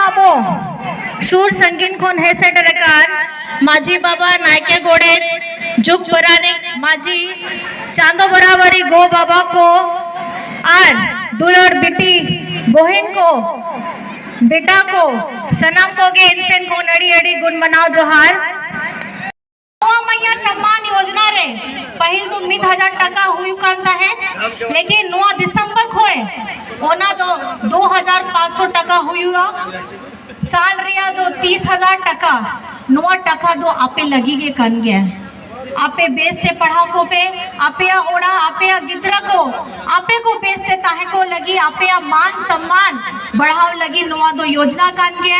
आबो सूर संगीन खोन हे सेटरकार माझी बाबा नायके गोड़े जुग बराने माझी चांदो बराबरी गो बाबा को और दुलर बेटी बहन को बेटा को सनम को गे इनसेन को नड़ी अड़ी गुण मनाओ जोहार मैया सम्मान योजना रे पहिल तो 1000 टका हुई कांता है लेकिन 9 दिसंबर खोए ओना तो 2500 टका हुई साल रिया तो 30,000 टका 9 टका दो आपे लगी गे कन गया आपे बेचते पढ़ा को पे आपे ओड़ा आपे गिद्रा को आपे को बेचते ताहे को लगी आपे मान सम्मान बढ़ाव लगी नुआ दो योजना कान गया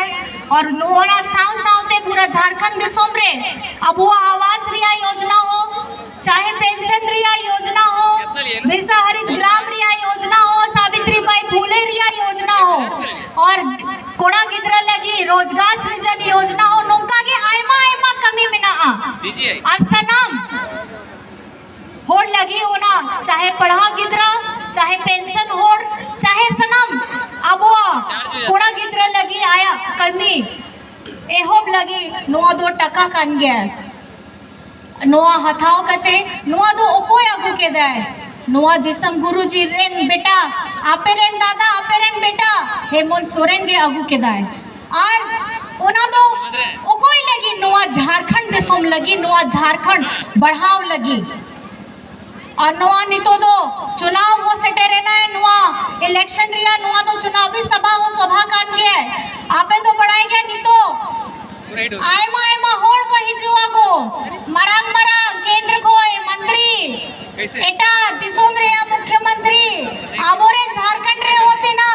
और नोना साव सावते पूरा झारखंड दिसोम रे अब वो आवास रिया योजना हो चाहे पेंशन रिया योजना हो बिरसा हरित ग्राम रिया योजना हो सावित्री बाई फूले रिया योजना हो और कोड़ा गिद्रा लगी रोजगार सृजन योजना हो नौका के आयमा आयमा कमी में ना और सनम होड़ लगी होना चाहे पढ़ा गिद्रा चाहे पेंशन होड़ चाहे सनम अब कोड़ा गिद्रा लगी आया कमी एहोब लगी 9 टका कन गया नोआ हथाओ कते नोआ दो ओकोय अगु के दे नोआ दिसम गुरुजी रेन बेटा आपे रेन दादा आपे रेन बेटा हेमंत सोरेन गे अगु के दाय और ओना दो ओकोय लगी नोआ झारखंड दिसम लगी नोआ झारखंड बढ़ाव लगी और नोआ नितो दो चुनाव हो सटे रहना है नोआ इलेक्शन रिया नोआ तो चुनावी सभा हो सभा कान गया आपे तो बढ़ाई गया नितो आयमा आयमा होड़ को हिजुआ को मरांग मरांग केंद्र को मंत्री एटा दिसोम रे मुख्यमंत्री आबोरे झारखंड रे होते ना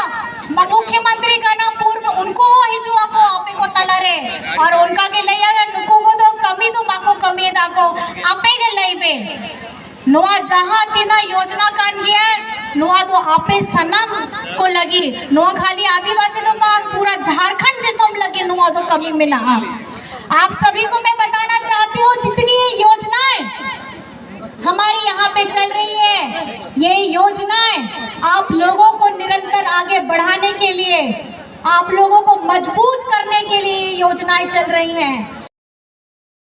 मुख्यमंत्री का ना पूर्व उनको हो हिजुआ को आपे को तला रे और उनका के लइया नुको को तो कमी तो माको कमी दा को आपे के लइबे नोआ जहां तीना योजना कान गया नोआ तो आपे सनम को लगी नोआ खाली आदिवासी तो पूरा झारखंड दिसोम लगी नोआ तो कमी में ना आप सभी को मैं बताना चाहती हूँ जितनी योजनाएं हमारी यहाँ पे चल रही है ये योजनाएं आप लोगों को निरंतर आगे बढ़ाने के लिए आप लोगों को मजबूत करने के लिए योजनाएं चल रही हैं।